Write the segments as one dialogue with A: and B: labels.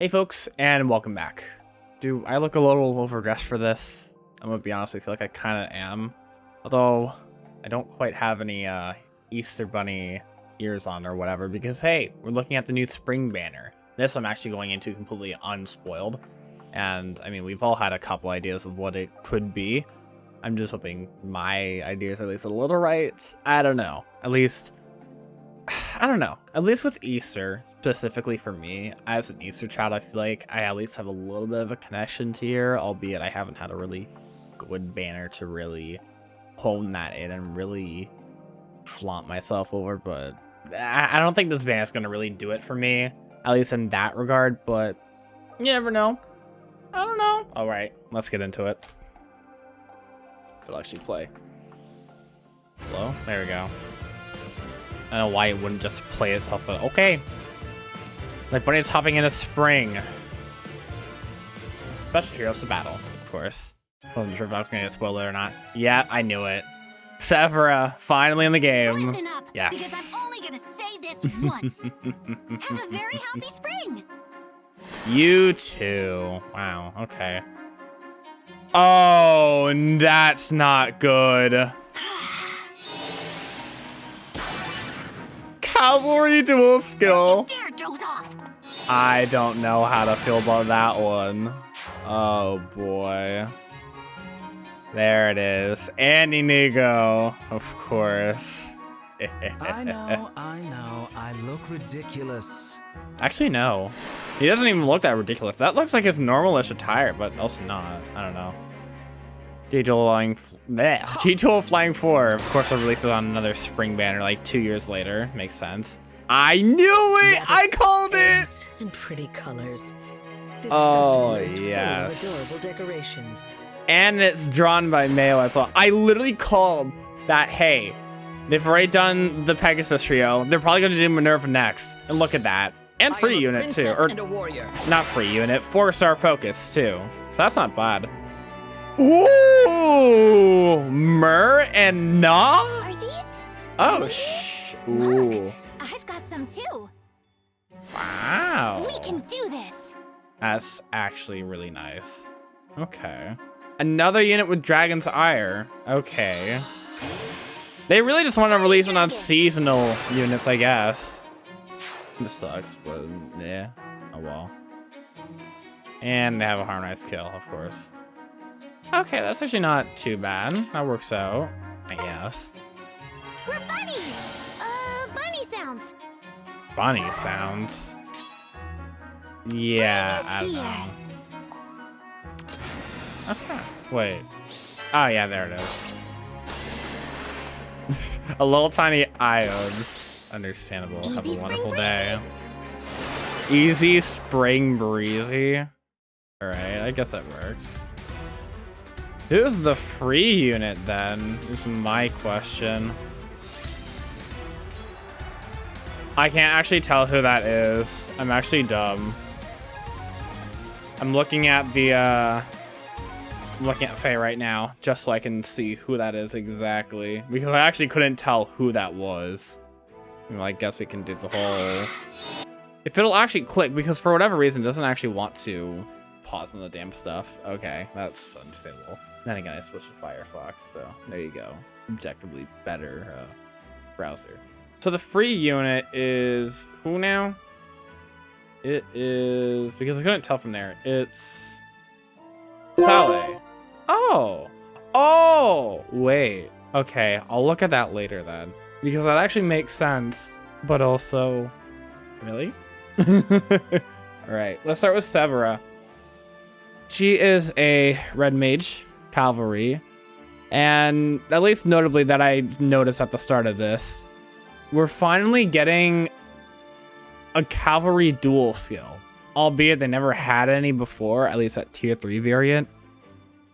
A: Hey folks, and welcome back. Do I look a little overdressed for this? I'm gonna be honest, I feel like I kind of am. Although, I don't quite have any Easter Bunny ears on or whatever, because hey, we're looking at the new spring banner. This I'm actually going into completely unspoiled. And, I mean, we've all had a couple ideas of what it could be. I'm just hoping my ideas are at least a little right. I don't know. At least with Easter, specifically for me, as an Easter child, I feel like I at least have a little bit of a connection to here, albeit I haven't had a really good banner to really hone that in and really flaunt myself over, but I don't think this banner is going to really do it for me, at least in that regard, but you never know. I don't know. All right, let's get into it. It'll actually play. Hello? There we go. I don't know why it wouldn't just play itself, but okay. Like Bunny's hopping into spring. Special Heroes to battle, of course. I wasn't sure if I was going to get spoiled or not. Yeah, I knew it. Severa, finally in the game.
B: Listen up,
A: yes.
B: Because I'm only going to say this once. Have a very happy spring.
A: You too. Wow, okay. Oh, that's not good. Cavalry dual skill.
B: Don't you dare doze off.
A: I don't know how to feel about that one. Oh boy. There it is. And Anigo, of course.
C: I know. I look ridiculous.
A: Actually, no. He doesn't even look that ridiculous. That looks like his normal-ish attire, but also not. I don't know. G-Tool Flying 4, of course, will release it on another spring banner like 2 years later. Makes sense. I knew it!
D: Rabbits,
A: I called it!
D: eggs, and pretty colors. This
A: Oh,
D: festival is
A: yes.
D: full of adorable decorations.
A: And it's drawn by Mayo as well. I literally called that, hey, they've already done the Pegasus trio. They're probably going to do Minerva next. And look at that. And free unit, too. Or
D: and a warrior.
A: not free unit, 4-star focus, too. That's not bad. Ooh, Myrrh and Nah?
B: Are these?
A: Oh, ooh.
B: Look, I've got some too.
A: Wow.
B: We can do this.
A: That's actually really nice. Okay. Another unit with Dragon's Ire. Okay. They really just want to release one on seasonal units, I guess. This sucks, but yeah. Oh well. And they have a harmonized kill, of course. Okay, that's actually not too bad. That works out, I guess.
B: We're bunnies. Bunny sounds.
A: Bunny sounds. Yeah, I don't know. Okay. Wait. Oh, yeah, there it is. A little tiny Iodes. Understandable. Have a wonderful day. Easy spring breezy. Alright, I guess that works. Who's the free unit then? Is my question. I can't actually tell who that is. I'm actually dumb. I'm looking at the looking at Faye right now, just so I can see who that is exactly. Because I actually couldn't tell who that was. Well, I guess we can do the whole... If it'll actually click, because for whatever reason it doesn't actually want to pause on the damn stuff. Okay, that's understandable. Then again, I switched to Firefox, so there you go. Objectively better browser. So the free unit is who now? It is, because I couldn't tell from there, it's Sally. Oh, wait. Okay, I'll look at that later then, because that actually makes sense, but also, really? All right, let's start with Severa. She is a red mage cavalry, and at least notably that I noticed at the start of this, we're finally getting a cavalry dual skill, albeit they never had any before, at least at tier 3 variant,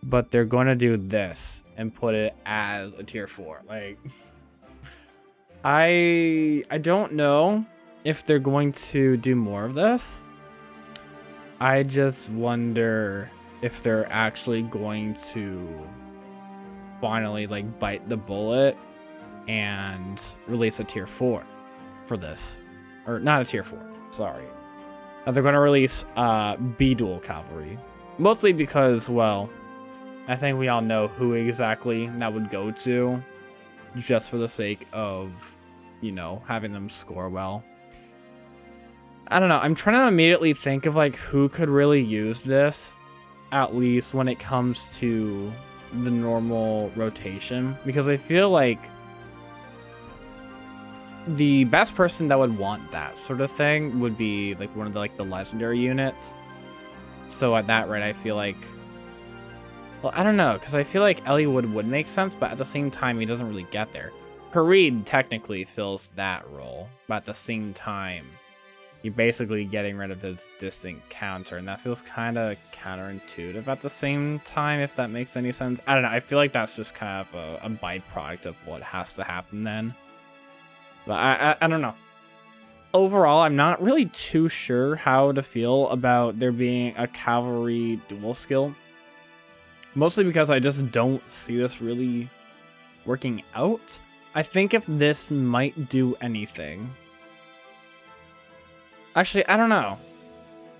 A: but they're going to do this and put it as a tier 4. Like, I don't know if they're going to do more of this. I just wonder if they're actually going to finally like bite the bullet and release a tier 4 for this, or not a tier 4, sorry, they're going to release B-Dual Cavalry. Mostly because, well, I think we all know who exactly that would go to, just for the sake of, you know, having them score well. I don't know. I'm trying to immediately think of like who could really use this, at least when it comes to the normal rotation, because I feel like the best person that would want that sort of thing would be like one of the legendary units. So at that rate, I feel like, well, I don't know, because I feel like Ellie would make sense, but at the same time, he doesn't really get there. Harid technically fills that role, but at the same time, you're basically getting rid of his distant counter, and that feels kind of counterintuitive at the same time, if that makes any sense. I don't know, I feel like that's just kind of a byproduct of what has to happen then. But I don't know. Overall, I'm not really too sure how to feel about there being a cavalry dual skill. Mostly because I just don't see this really working out. I think if this might do anything... Actually, I don't know.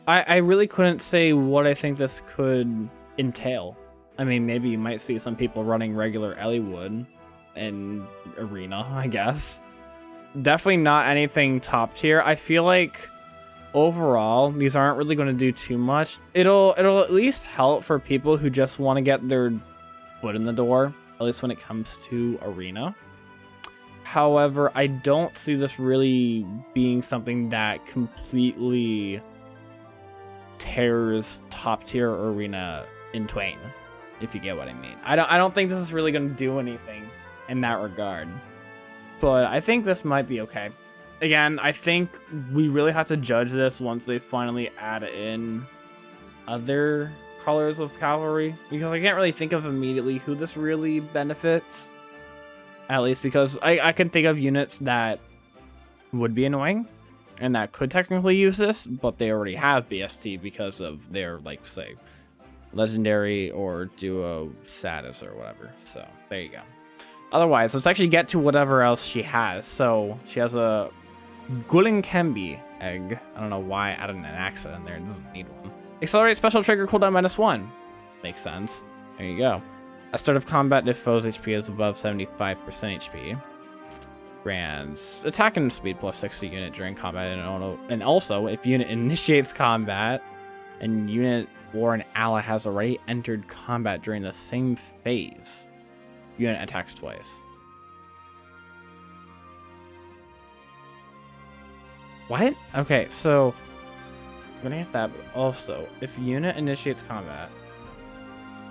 A: I really couldn't say what I think this could entail. I mean, maybe you might see some people running regular Ellie would in Arena, I guess. Definitely not anything top tier. I feel like overall, these aren't really going to do too much. It'll at least help for people who just want to get their foot in the door, at least when it comes to Arena. However, I don't see this really being something that completely tears top tier Arena in twain, if you get what I mean. I don't think this is really going to do anything in that regard. But I think this might be okay. Again, I think we really have to judge this once they finally add in other colors of cavalry, because I can't really think of immediately who this really benefits. At least because I can think of units that would be annoying and that could technically use this, but they already have BST because of their, like, say, legendary or duo status or whatever. So there you go. Otherwise, let's actually get to whatever else she has. So she has a Gulinkembi egg. I don't know why I added an accent in there. It doesn't need one. Accelerate special trigger cooldown -1. Makes sense. There you go. At start of combat, if foe's HP is above 75% HP. Grants attack and speed +60 unit during combat, and also if unit initiates combat and unit or an ally has already entered combat during the same phase, unit attacks twice. What? Okay, so I'm gonna get that, but also if unit initiates combat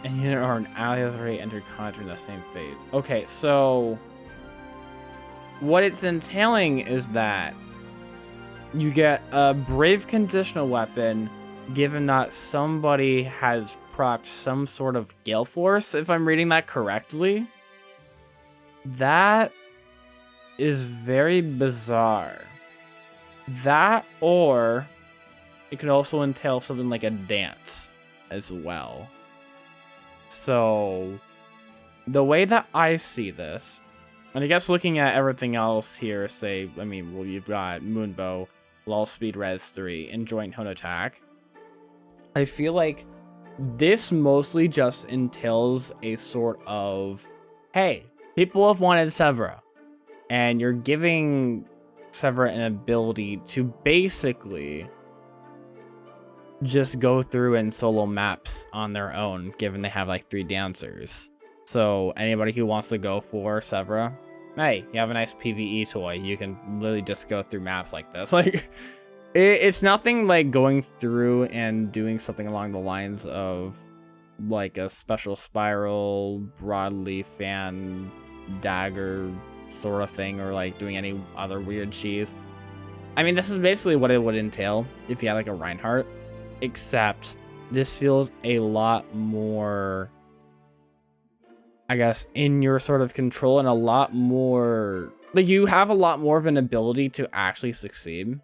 A: and unit or an ally has already entered combat during the same phase. Okay, so what it's entailing is that you get a brave conditional weapon given that somebody has procced some sort of gale force, if I'm reading that correctly. That is very bizarre. That, or it could also entail something like a dance as well. So the way that I see this, and I guess looking at everything else here, say, I mean, well, you've got Moonbow, Lull Speed Res 3, and Joint Hone Attack. I feel like this mostly just entails a sort of, hey, people have wanted Severa, and you're giving Severa an ability to basically just go through and solo maps on their own, given they have like 3 dancers. So anybody who wants to go for Severa, hey, you have a nice PvE toy. You can literally just go through maps like this. Like, it's nothing like going through and doing something along the lines of like a special spiral, broadleaf fan, dagger sort of thing, or like doing any other weird cheese. I mean, this is basically what it would entail if you had like a Reinhardt, except this feels a lot more, I guess, in your sort of control, and a lot more, like, you have a lot more of an ability to actually succeed.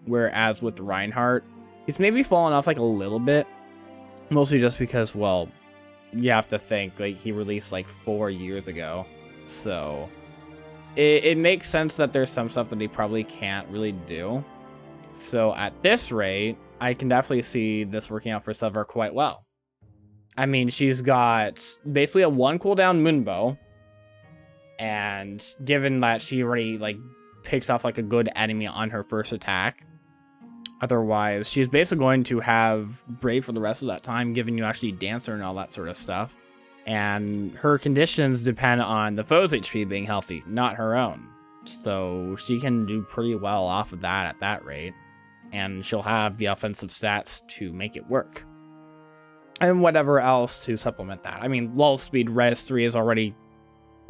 A: Whereas with Reinhardt, he's maybe fallen off like a little bit, mostly just because, well, you have to think, like, he released like 4 years ago. So it makes sense that there's some stuff that he probably can't really do. So at this rate, I can definitely see this working out for Severa quite well. I mean, she's got basically a 1 cooldown Moonbow, and given that she already like picks off like a good enemy on her first attack, otherwise she's basically going to have Brave for the rest of that time, giving you actually Dancer and all that sort of stuff. And her conditions depend on the foe's HP being healthy, not her own. So she can do pretty well off of that at that rate, and she'll have the offensive stats to make it work. And whatever else to supplement that. I mean, lull speed res 3 is already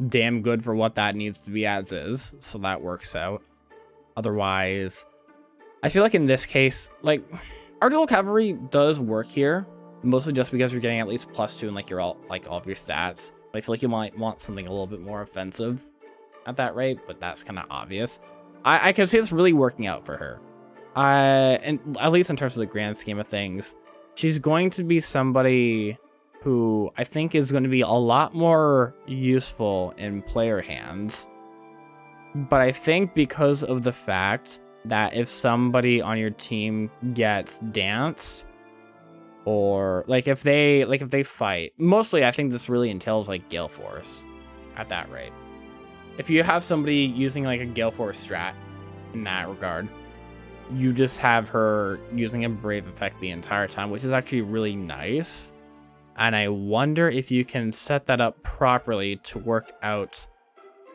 A: damn good for what that needs to be as is, so that works out. Otherwise, I feel like in this case, like, our dual cavalry does work here, mostly just because you're getting at least +2 in like all of your stats. But I feel like you might want something a little bit more offensive at that rate, but that's kind of obvious. I can see this really working out for her. And at least in terms of the grand scheme of things, she's going to be somebody who I think is going to be a lot more useful in player hands. But I think because of the fact that if somebody on your team gets danced, or like if they fight, mostly I think this really entails like Gale Force at that rate. If you have somebody using like a Gale Force strat in that regard, you just have her using a Brave effect the entire time, which is actually really nice. And I wonder if you can set that up properly to work out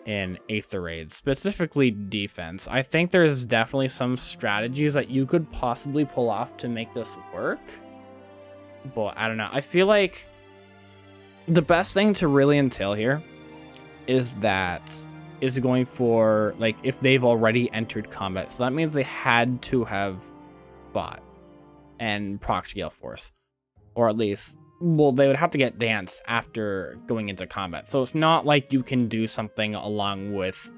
A: in Aether Raid, specifically defense. I think there's definitely some strategies that you could possibly pull off to make this work. But I don't know. I feel like the best thing to really entail here is going for, like, if they've already entered combat. So that means they had to have fought and proc Gale Force. Or at least, well, they would have to get dance after going into combat. So it's not like you can do something along with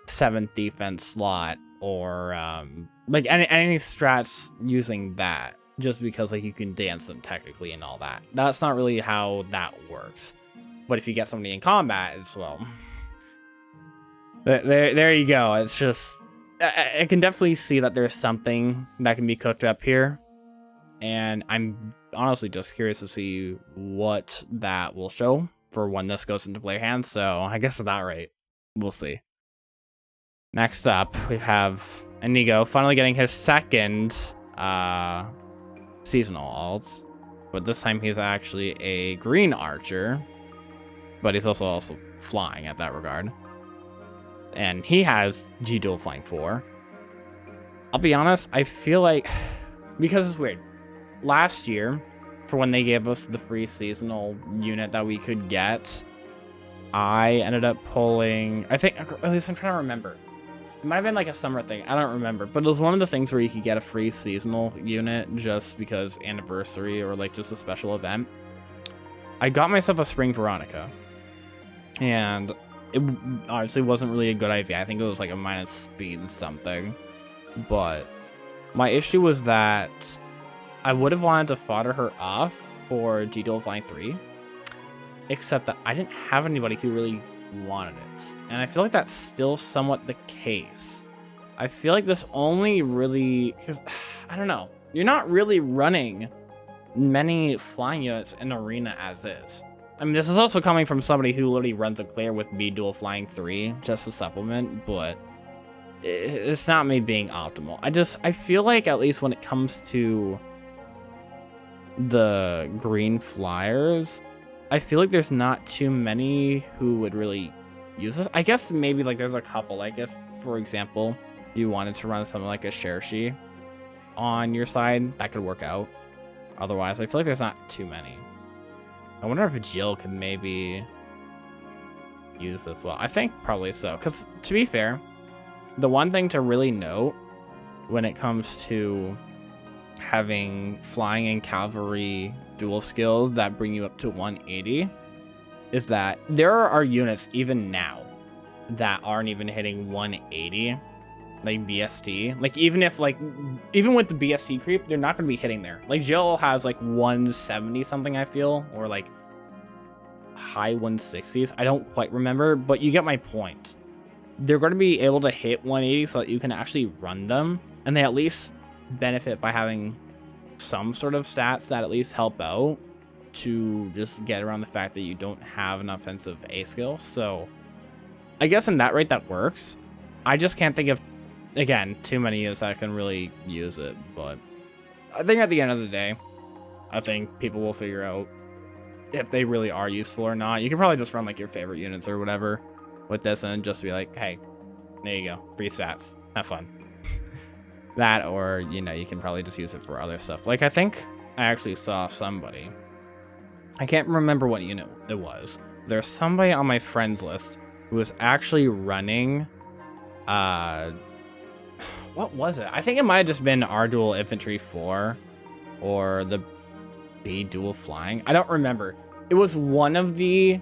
A: 7th defense slot or like any strats using that, just because like you can dance them technically and all that. That's not really how that works. But if you get somebody in combat, it's, well, there you go. It's just, I can definitely see that there's something that can be cooked up here, and I'm honestly just curious to see what that will show for when this goes into player hands. So I guess at that rate, we'll see. Next up, we have Anigo finally getting his second seasonal alts, but this time he's actually a green archer, but he's also flying at that regard. And he has G dual flying 4. I'll be honest, I feel like, because it's weird, last year, for when they gave us the free seasonal unit that we could get, I ended up pulling, I think, at least I'm trying to remember. It might have been like a summer thing, I don't remember. But it was one of the things where you could get a free seasonal unit just because anniversary or like just a special event. I got myself a Spring Veronica. And it honestly wasn't really a good idea. I think it was like a minus speed something. But my issue was that I would have wanted to fodder her off for G-Dual Flying 3. Except that I didn't have anybody who really wanted it. And I feel like that's still somewhat the case. I feel like this only really, because I don't know, you're not really running many flying units in Arena as is. I mean, this is also coming from somebody who literally runs a clear with B dual flying 3 just to supplement, but it's not me being optimal. I feel like at least when it comes to the green flyers, I feel like there's not too many who would really use this. I guess maybe like there's a couple, like if, for example, you wanted to run something like a Shershi on your side, that could work out. Otherwise, I feel like there's not too many. I wonder if Jill could maybe use this well. I think probably so, because to be fair, the one thing to really note when it comes to having flying and cavalry dual skills that bring you up to 180 is that there are units even now that aren't even hitting 180, like BST. Like even with the BST creep, they're not going to be hitting there. Like Jill has like 170 something, I feel, or like high 160s. I don't quite remember, but you get my point. They're going to be able to hit 180 so that you can actually run them, and they at least benefit by having some sort of stats that at least help out to just get around the fact that you don't have an offensive A skill. So I guess in that rate that works. I just can't think of, again, too many units that can really use it. But I think at the end of the day, I think people will figure out if they really are useful or not. You can probably just run like your favorite units or whatever with this and just be like, hey, there you go, free stats, have fun. That, or you know, you can probably just use it for other stuff. Like I think I actually saw somebody, I can't remember what unit it was. There's somebody on my friends list who was actually running what was it? I think it might have just been R dual infantry 4 or the B dual flying. I don't remember. It was one of the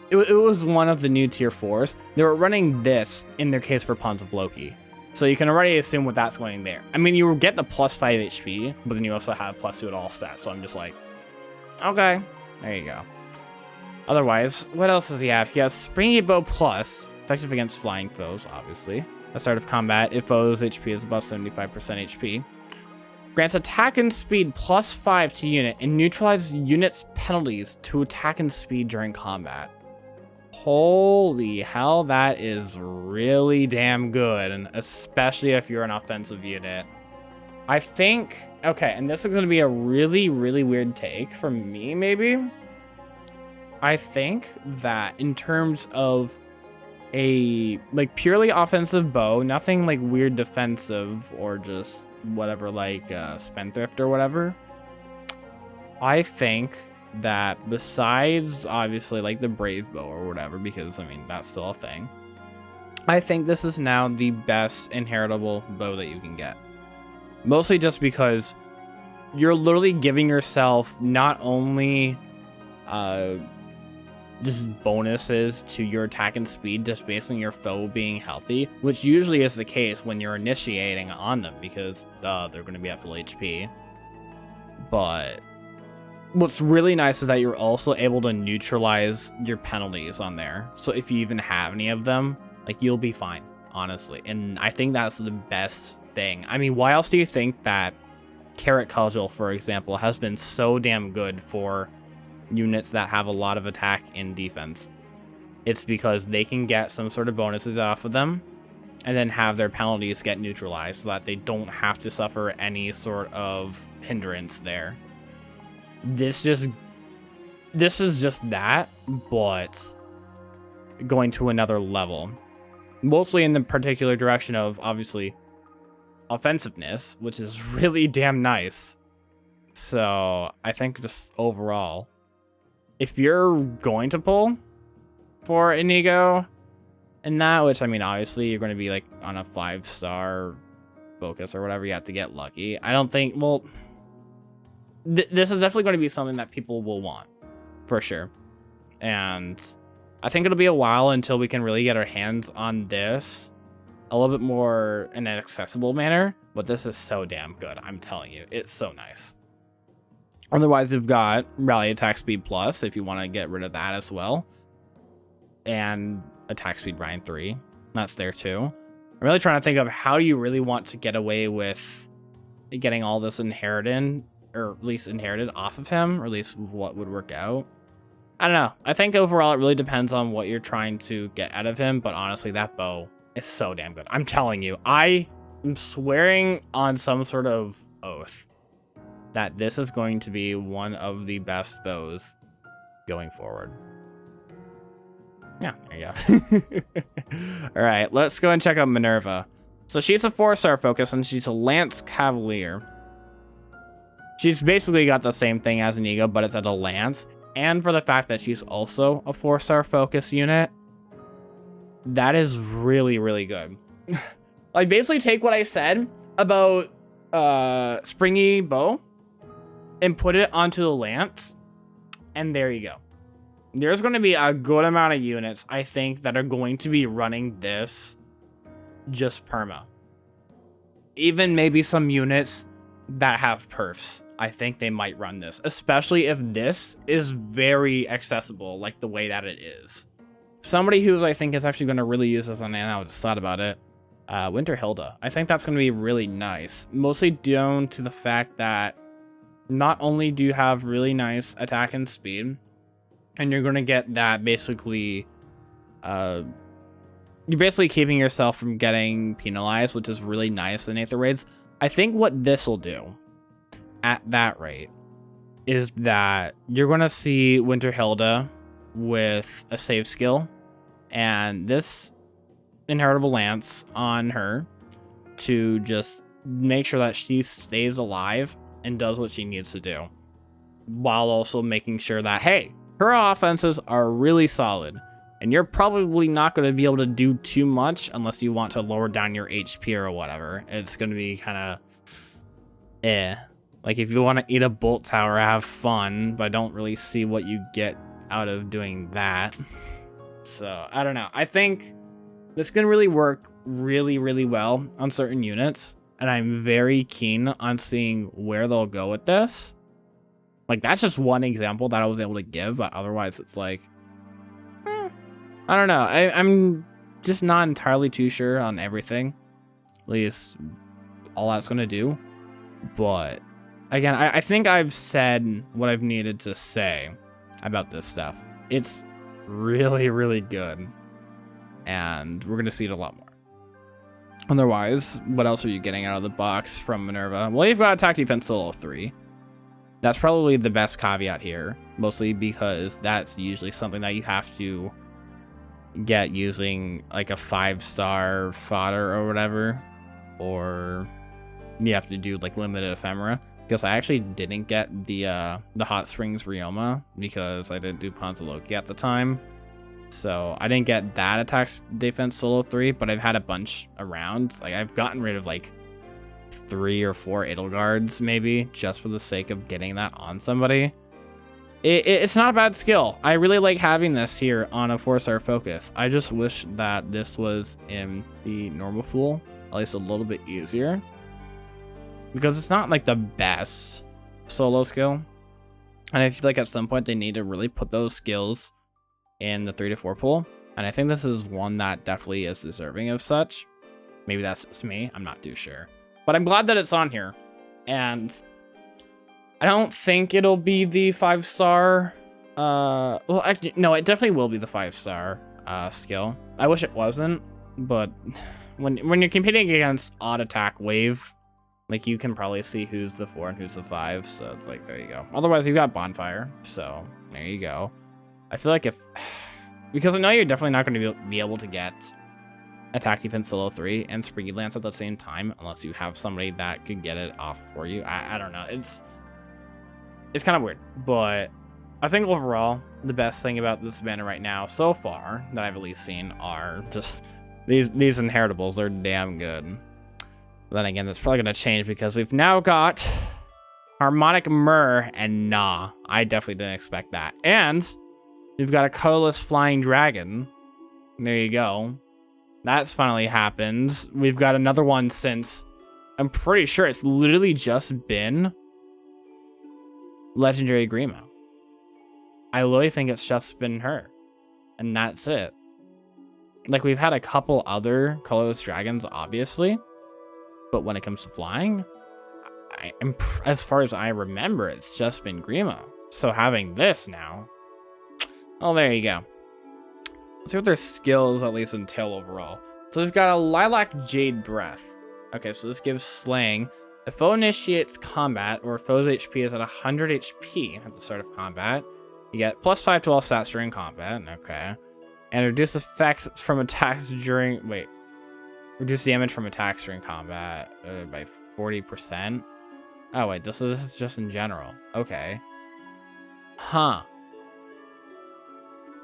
A: it was one of the new tier 4s. They were running this in their case for Pawns of Loki. So you can already assume what that's going there. I mean, you get the plus 5 HP, but then you also have plus 2 at all stats. So I'm just like, okay, there you go. Otherwise, what else does he have? He has Springy Bow Plus, effective against flying foes, obviously. At start of combat, if foes' HP is above 75% HP. Grants attack and speed plus 5 to unit and neutralizes units' penalties to attack and speed during combat. Holy hell, that is really damn good, and especially if you're an offensive unit. I think, okay, and this is going to be a really, really weird take from me, maybe. I think that in terms of a like purely offensive bow, nothing like weird defensive or just whatever like spendthrift or whatever, I think that besides obviously like the brave bow or whatever, because I mean that's still a thing, I think this is now the best inheritable bow that you can get, mostly just because you're literally giving yourself not only just bonuses to your attack and speed just based on your foe being healthy, which usually is the case when you're initiating on them because they're going to be at full HP. But what's really nice is that you're also able to neutralize your penalties on there. So if you even have any of them, like you'll be fine, honestly. And I think that's the best thing. I mean, why else do you think that Carrot Cudgel, for example, has been so damn good for units that have a lot of attack and defense? It's because they can get some sort of bonuses off of them and then have their penalties get neutralized so that they don't have to suffer any sort of hindrance there. This is just that, but going to another level, mostly in the particular direction of obviously offensiveness, which is really damn nice. So I think just overall, if you're going to pull for Anigo and that, which I mean, obviously you're going to be like on a 5-star focus or whatever, you have to get lucky. I don't think, well, this is definitely going to be something that people will want for sure. And I think it'll be a while until we can really get our hands on this a little bit more in an accessible manner, but this is so damn good. I'm telling you, it's so nice. Otherwise, we've got Rally Attack Speed Plus, if you want to get rid of that as well. And Attack Speed Brian 3. That's there too. I'm really trying to think of how you really want to get away with getting all this inherited, or at least inherited off of him, or at least what would work out. I don't know. I think overall it really depends on what you're trying to get out of him, but honestly, that bow is so damn good. I'm telling you, I am swearing on some sort of oath that this is going to be one of the best bows going forward. Yeah, there you go. All right, let's go and check out Minerva. So she's a 4-star focus and she's a Lance Cavalier. She's basically got the same thing as Anigo, but it's at a Lance. And for the fact that she's also a 4-star focus unit, that is really, really good. Like, basically take what I said about Springy Bow and put it onto the Lance, and there you go. There's going to be a good amount of units, I think, that are going to be running this just perma. Even maybe some units that have perfs, I think they might run this, especially if this is very accessible, like the way that it is. Somebody who I think is actually going to really use this, and I just thought about it, Winter Hilda. I think that's going to be really nice, mostly due to the fact that not only do you have really nice attack and speed, and you're going to get that basically, you're basically keeping yourself from getting penalized, which is really nice in Aether Raids. I think what this will do at that rate is that you're going to see Winter Hilda with a save skill and this inheritable lance on her to just make sure that she stays alive and does what she needs to do, while also making sure that, hey, her offenses are really solid and you're probably not going to be able to do too much unless you want to lower down your HP or whatever. It's going to be kind of like if you want to eat a bolt tower, have fun, but I don't really see what you get out of doing that. So I don't know. I think this can really work really, really well on certain units, and I'm very keen on seeing where they'll go with this. Like, that's just one example that I was able to give, but otherwise it's like, I don't know. I'm just not entirely too sure on everything, at least all that's going to do. But again, I think I've said what I've needed to say about this stuff. It's really, really good. And we're going to see it a lot more. Otherwise, what else are you getting out of the box from Minerva? Well, you've got attack defense solo 3. That's probably the best caveat here, mostly because that's usually something that you have to get using like a 5-star fodder or whatever, or you have to do like limited ephemera. Because I actually didn't get the Hot Springs Ryoma because I didn't do Ponzaloki at the time. So I didn't get that attack defense solo 3, but I've had a bunch around. Like, I've gotten rid of like 3 or 4 Edelgards maybe just for the sake of getting that on somebody. It's not a bad skill. I really like having this here on a 4-star focus. I just wish that this was in the normal pool, at least a little bit easier, because it's not like the best solo skill. And I feel like at some point they need to really put those skills in the 3 to 4 pool, and I think this is one that definitely is deserving of such. Maybe that's just me, I'm not too sure, but I'm glad that it's on here. And I don't think it'll be the 5-star well, actually no, it definitely will be the 5-star skill. I wish it wasn't, but when you're competing against odd attack wave, like, you can probably see who's the 4 and who's the 5, so it's like, there you go. Otherwise, you've got bonfire, so there you go. I feel like because I know you're definitely not going to be able to get attack defense solo 3 and springy lance at the same time unless you have somebody that could get it off for you. I don't know. It's kind of weird, but I think overall the best thing about this banner right now so far that I've at least seen are just these inheritables. They're damn good. But then again, that's probably going to change because we've now got Harmonic MYRRH, and nah, I definitely didn't expect that. And we've got a colorless flying dragon. There you go. That's finally happened. We've got another one since, I'm pretty sure it's literally just been Legendary Grima. I literally think it's just been her. And that's it. Like, we've had a couple other colorless dragons, obviously. But when it comes to flying, as far as I remember, it's just been Grima. So having this now, oh, there you go. Let's see what their skills at least entail overall. So we've got a Lilac Jade Breath. Okay, so this gives slaying. If foe initiates combat or foe's HP is at 100 HP at the start of combat, you get +5 to all stats during combat. Okay. And reduce effects from attacks during... Wait. Reduce damage from attacks during combat by 40%. Oh, wait. This is just in general. Okay. Huh.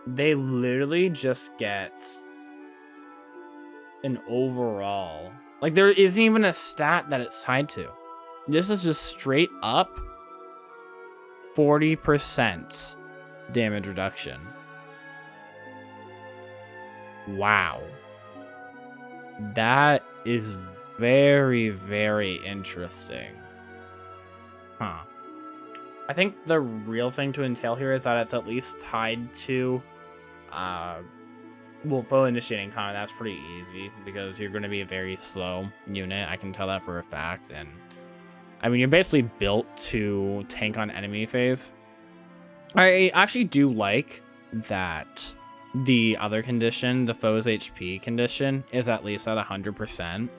A: They literally just get an overall, like, there isn't even a stat that it's tied to. This is just straight up 40% damage reduction. Wow. That is very, very interesting. Huh. I think the real thing to entail here is that it's at least tied to well, full initiating combat, that's pretty easy because you're going to be a very slow unit. I can tell that for a fact. And I mean, you're basically built to tank on enemy phase. I actually do like that the other condition, the foe's HP condition, is at least at 100%.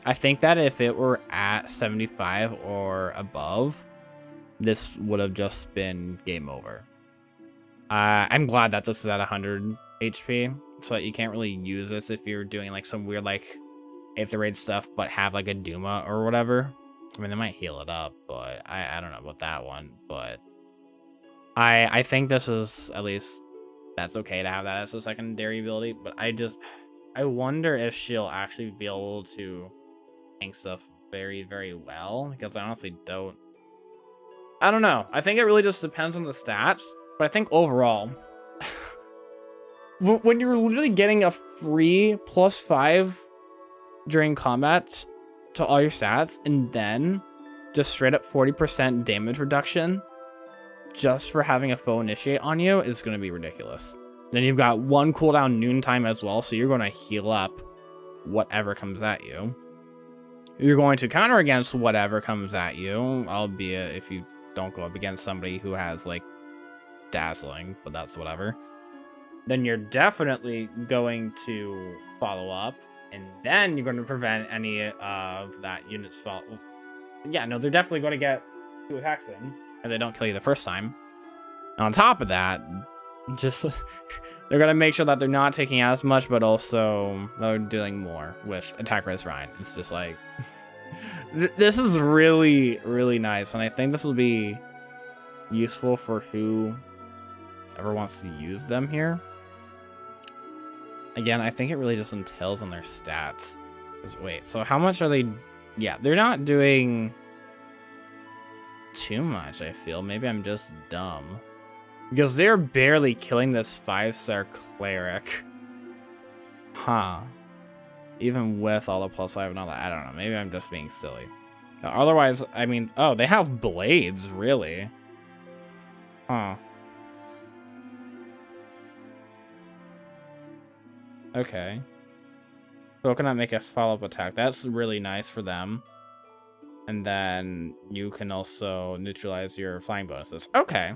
A: I think that if it were at 75 or above, this would have just been game over. I'm glad that this is at 100 HP, so that you can't really use this if you're doing like some weird like Aether Raid stuff, but have like a Duma or whatever. I mean, they might heal it up, but I don't know about that one. But I think this is, at least that's okay to have that as a secondary ability. But I wonder if she'll actually be able to tank stuff very, very well, because I honestly I don't know. I think it really just depends on the stats, but I think overall, when you're literally getting a free +5 during combat to all your stats, and then just straight up 40% damage reduction just for having a foe initiate on you is going to be ridiculous. Then you've got 1 cooldown noontime as well, so you're going to heal up whatever comes at you. You're going to counter against whatever comes at you, albeit if you don't go up against somebody who has like dazzling, but that's whatever. Then you're definitely going to follow up, and then you're going to prevent any of that unit's fault. Yeah, no, they're definitely going to get 2 attacks in, and they don't kill you the first time. And on top of that, just they're going to make sure that they're not taking as much, but also they're doing more with attack res Ryan. It's just like this is really, really nice, and I think this will be useful for whoever wants to use them here. Again, I think it really just entails on their stats. Wait, so how much are they? Yeah, they're not doing too much, I feel. Maybe I'm just dumb. Because they're barely killing this 5-star cleric. Huh. Even with all the +5 and all that. I don't know. Maybe I'm just being silly. Otherwise, I mean, oh, they have blades, really? Huh. Okay. Coconut make a follow-up attack. That's really nice for them. And then you can also neutralize your flying bonuses. Okay.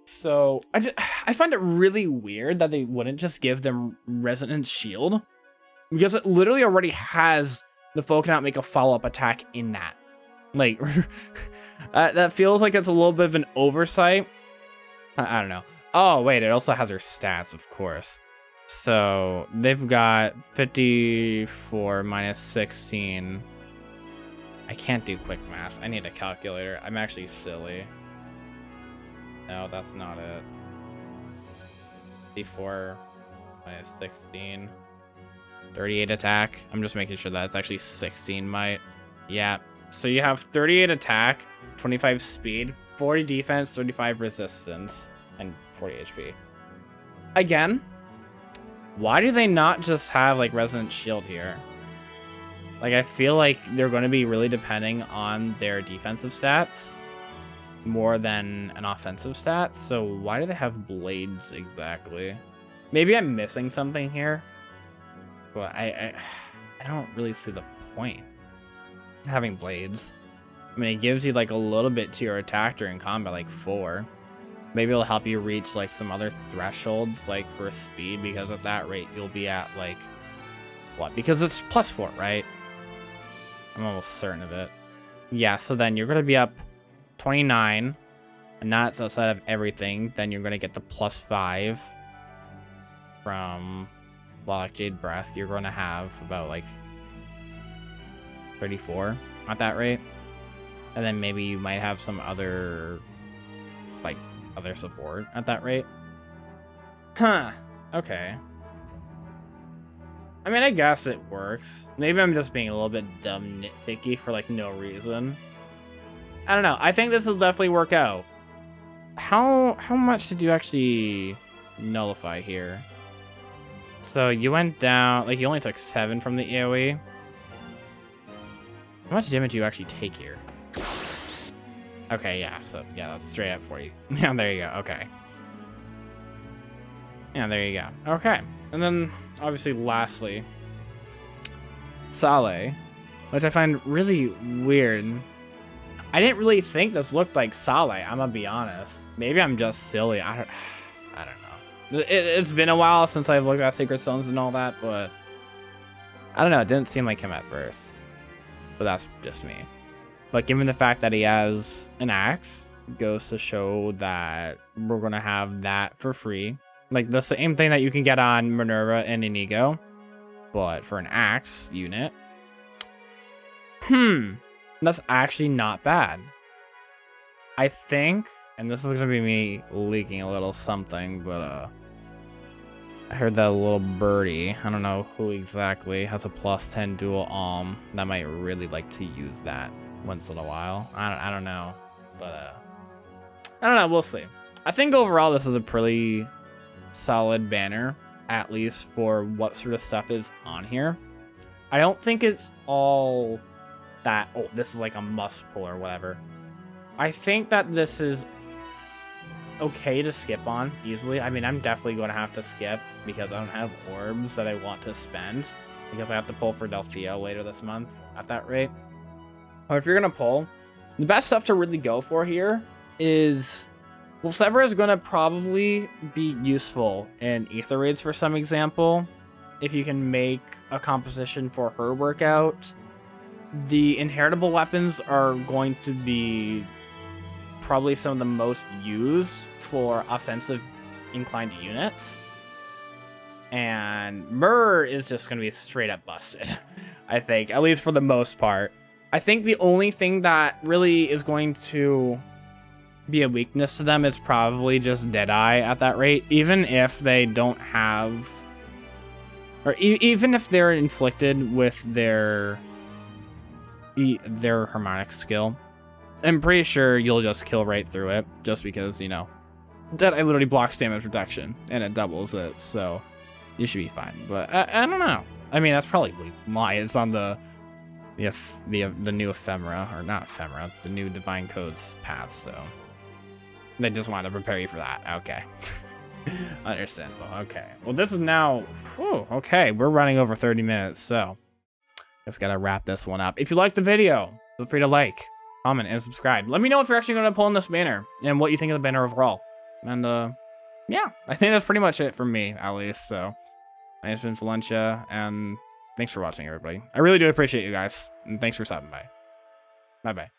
A: So I find it really weird that they wouldn't just give them Resonance Shield, because it literally already has the Coconut make a follow-up attack in that. Like, that feels like it's a little bit of an oversight. I don't know. Oh, wait, it also has their stats, of course. So they've got 54 minus 16. I can't do quick math. I need a calculator. I'm actually silly. No, that's not it. 54 minus 16. 38 attack. I'm just making sure that it's actually 16 might. Yeah. So you have 38 attack, 25 speed, 40 defense, 35 resistance, and 40 HP. Again, why do they not just have like Resonant Shield here? Like, I feel like they're going to be really depending on their defensive stats more than an offensive stat. So why do they have blades exactly? Maybe I'm missing something here, but I don't really see the point of having blades. I mean, it gives you like a little bit to your attack during combat, like 4. Maybe it'll help you reach like some other thresholds, like for speed, because at that rate you'll be at like what? Because it's +4, right? I'm almost certain of it. Yeah, so then you're gonna be up 29, and that's outside of everything. Then you're gonna get the +5 from Lilac Jade Breath. You're gonna have about like 34 at that rate, and then maybe you might have some other like other support at that rate. Huh. Okay. I mean, I guess it works. Maybe I'm just being a little bit dumb nitpicky for like no reason. I don't know. I think this will definitely work out. How much did you actually nullify here? So you went down, like you only took 7 from the AoE. How much damage do you actually take here? Okay, yeah, so yeah, that's straight up for you. Yeah, there you go. Okay. Yeah, there you go. Okay. And then, obviously, lastly, Sale, which I find really weird. I didn't really think this looked like Sale, I'm gonna be honest. Maybe I'm just silly. I don't know. It's been a while since I've looked at Sacred Stones and all that, but I don't know. It didn't seem like him at first. But that's just me. But given the fact that he has an axe, goes to show that we're gonna have that for free. Like the same thing that you can get on Minerva and Anigo, but for an axe unit. That's actually not bad. I think, and this is gonna be me leaking a little something, but I heard that a little birdie, I don't know who exactly, has a +10 dual that might really like to use that once in a while. I don't know, but I don't know, we'll see. I think overall this is a pretty solid banner, at least for what sort of stuff is on here. I don't think it's all that, oh, this is like a must pull or whatever. I think that this is okay to skip on easily. I mean, I'm definitely going to have to skip because I don't have orbs that I want to spend because I have to pull for Delphia later this month at that rate. Or if you're going to pull, the best stuff to really go for here is, well, Severa is going to probably be useful in ether raids for some example. If you can make a composition for her workout, the inheritable weapons are going to be probably some of the most used for offensive inclined units. And MYRRH is just going to be straight up busted, I think, at least for the most part. I think the only thing that really is going to be a weakness to them is probably just Deadeye at that rate, even if they don't have, or even if they're inflicted with their harmonic skill. I'm pretty sure you'll just kill right through it, just because, you know, Deadeye literally blocks damage reduction and it doubles it, so you should be fine. But I don't know. I mean, that's probably why it's on the new ephemera, or not ephemera, the new divine codes path. So they just wanted to prepare you for that. Okay. Understandable. Okay. Well, this is now, whew, okay, we're running over 30 minutes, so just gotta wrap this one up. If you liked the video, feel free to like, comment, and subscribe. Let me know if you're actually going to pull in this banner and what you think of the banner overall. And yeah, I think that's pretty much it for me, at least. So my name's been Valentia, and thanks for watching, everybody. I really do appreciate you guys, and thanks for stopping by. Bye-bye.